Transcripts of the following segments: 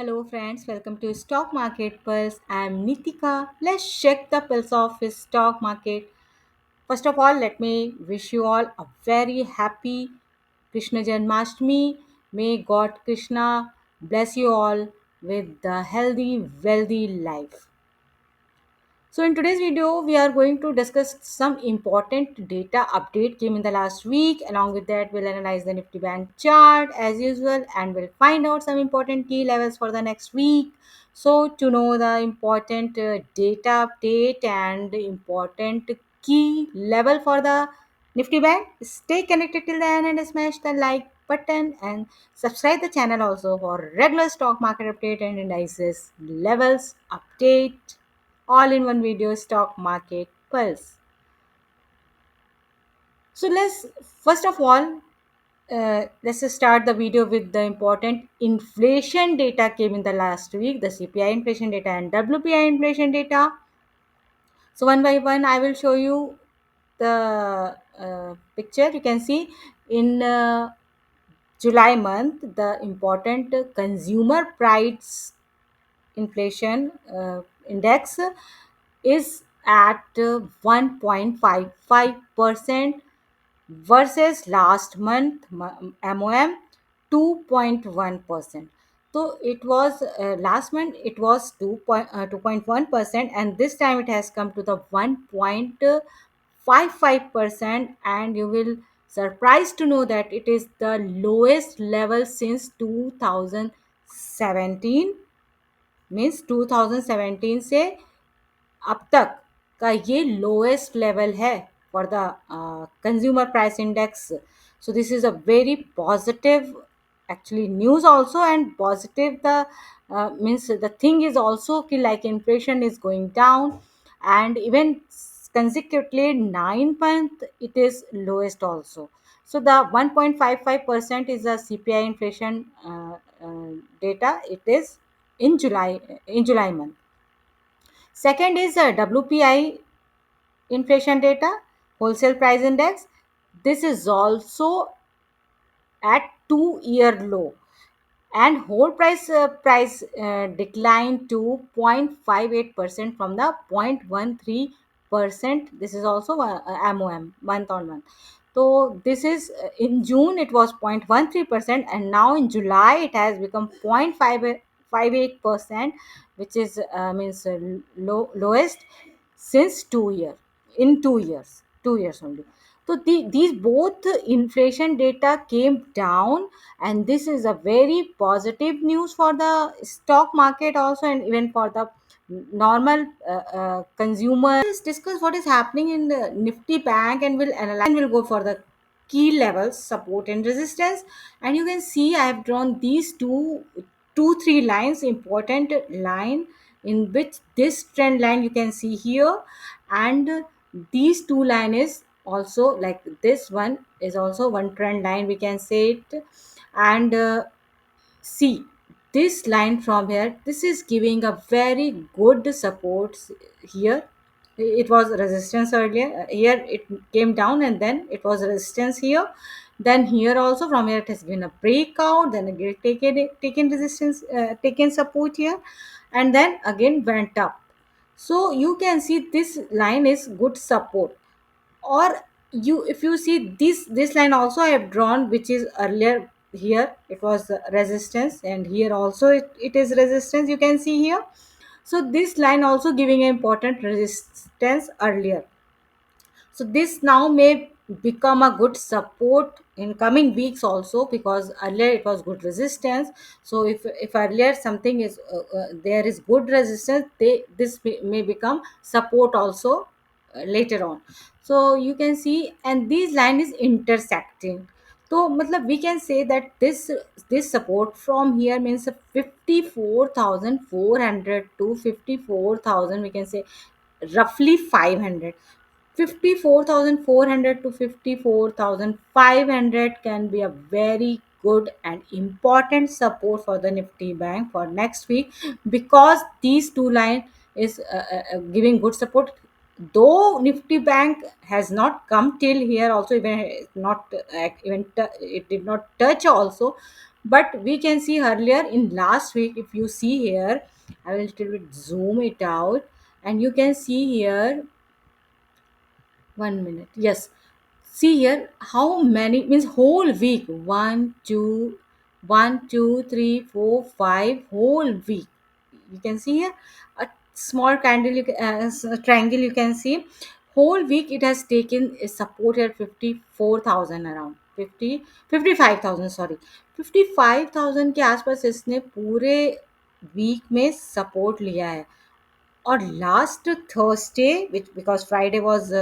Hello friends, welcome to Stock Market Pulse. I am Nitika. Let's check the pulse of his stock market. First of all, let me wish you all a very happy Krishna Janmashtami. May God Krishna bless you all with the healthy, wealthy life. So in today's video, we are going to discuss some important data update came in the last week. Along with that, we'll analyze the Nifty Bank chart as usual and we'll find out some important key levels for the next week. So to know the important data update and important key level for the Nifty Bank, stay connected till the end and smash the like button and subscribe the channel also for regular stock market update and indices levels update all in one video stock market pulse. So let's first of all let's just start the video with the important inflation data came in the last week, the CPI inflation data and WPI inflation data. So one by one I will show you the picture. You can see in July month the important consumer price inflation index is at 1.55% versus last month MOM 2.1%. So it was last month it was 2.1%, and this time it has come to the 1.55%, and you will surprised to know that it is the lowest level since 2017, means 2017 से अब तक का ये lowest level है for the consumer price index. So this is a very positive actually news also, and positive the means the thing is also ki like inflation is going down, and even consecutively 9 month it is lowest also. So the 1.55% is a CPI inflation data. It is in July month. Second is WPI inflation data, wholesale price index. This is also at 2-year low, and whole price declined to 0.58% from the 0.13%. This is also MOM month on month. So this is in June it was 0.13%, and now in July it has become 0.58%, which is means lowest since 2 year in 2 years, 2 years only. So these both inflation data came down, and this is a very positive news for the stock market also, and even for the normal consumer. Let's discuss what is happening in the Nifty Bank, and we'll analyze and we'll go for the key levels, support and resistance. And you can see I have drawn these three lines, important line, in which this trend line you can see here, and these two line is also like this one is also one trend line, we can say it. And see this line from here, this is giving a very good support here. It was resistance earlier, here it came down and then it was resistance here, then here also from here it has been a breakout, then again taken resistance, taken support here, and then again went up. So you can see this line is good support. Or you, if you see this line also I have drawn, which is earlier, here it was resistance, and here also it is resistance, you can see here. So this line also giving an important resistance earlier. So this now may become a good support in coming weeks also, because earlier it was good resistance. So if earlier something is there is good resistance, this may become support also later on. So you can see, and this line is intersecting. So matlab we can say that this support from here means 54,400 to 54,000, we can say roughly 500. 54,400 to 54,500 can be a very good and important support for the Nifty Bank for next week, because these two line is giving good support. though Nifty Bank has not come till here also, even not even it did not touch also, but we can see earlier in last week, if you see here, I will little bit zoom it out, and you can see here, 1 minute, yes, see here how many, means whole week, one, two, three, four, five, whole week. You can see here a small candle, triangle you can see. Whole week it has taken a support at 54,000, around 55,000, sorry, 55,000 के आसपास इसने पूरे week में support लिया है. और last Thursday, which because Friday was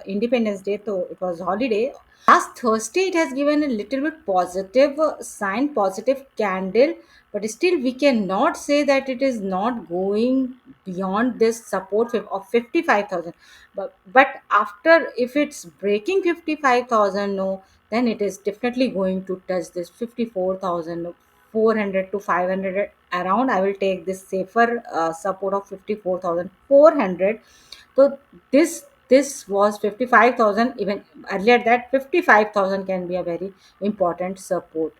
Independence Day, so it was holiday. Last Thursday it has given a little bit positive sign, positive candle, but still we cannot say that it is not going beyond this support of 55,000. But after, if it's breaking 55,000, no, then it is definitely going to touch this 54,400 to 500 around. I will take this safer support of 54,400. So this was 55,000. Even earlier that 55,000 can be a very important support.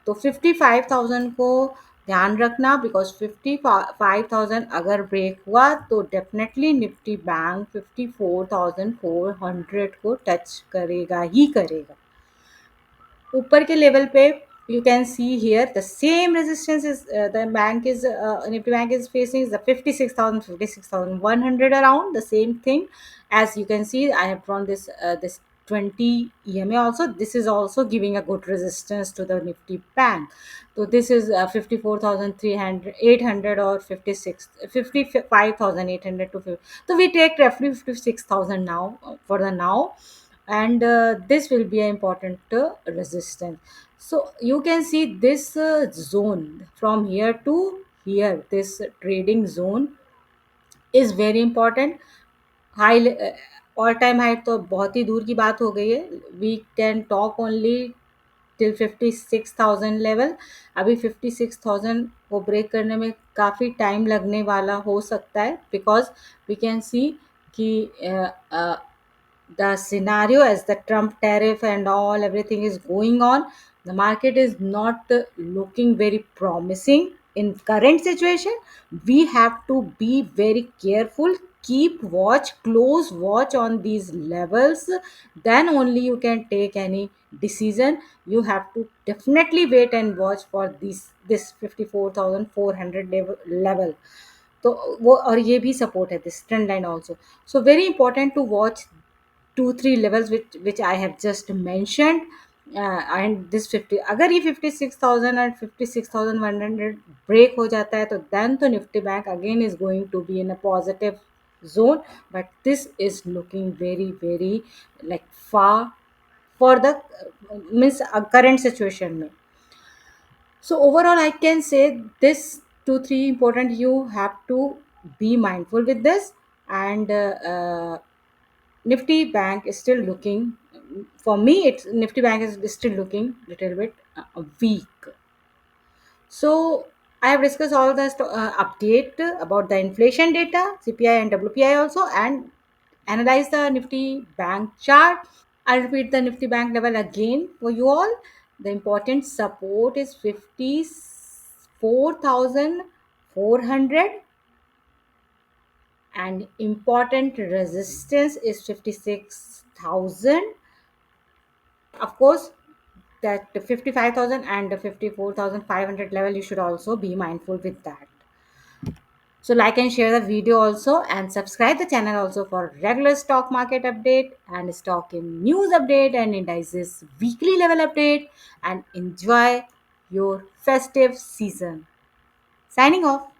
तो 55,000 को ध्यान रखना, because 55,000 अगर break हुआ तो definitely Nifty bank 54,400 को touch करेगा ही करेगा. ऊपर के लेवल पे you can see here the same resistance is the bank is Nifty Bank is facing is the 56,000, 56,100 around, the same thing. As you can see, I have drawn this 20 EMA also. This is also giving a good resistance to the Nifty Bank. So this is 54,300, 800, or 55,800 to 50. So we take roughly 56,000 now, for the now, and this will be an important resistance. So you can see this zone from here to here, this trading zone is very important. High, all time high तो बहुत ही दूर की बात हो गई है. We can talk only till 56,000 level. अभी 56,000 को ब्रेक करने में काफ़ी टाइम लगने वाला हो सकता है, बिकॉज वी कैन सी कि the scenario, as the Trump tariff and all everything is going on, the market is not looking very promising in current situation. We have to be very careful, keep watch, close watch on these levels, then only you can take any decision. You have to definitely wait and watch for this 54,400 level. तो वो, और ये भी support है, this trend line also. So very important to watch 2 3 levels which I have just mentioned. And this 50, अगर ये 56,000 और 56,100 break हो जाता है, तो then तो Nifty bank again is going to be in a positive zone, but this is looking very very like far for the means current situation में. So overall I can say this 2 3 important, you have to be mindful with this. And Nifty Bank is still looking, for me it's Nifty Bank is still looking little bit weak. So I have discussed all the update about the inflation data, CPI and WPI also, and analyze the Nifty Bank chart. I'll repeat the Nifty Bank level again for you all. The important support is 54,400, and important resistance is 56,000. Of course, that 55,000 and the 54,500 level, you should also be mindful with that. So like and share the video also, and subscribe the channel also for regular stock market update and stock in news update and indices weekly level update. And enjoy your festive season. Signing off.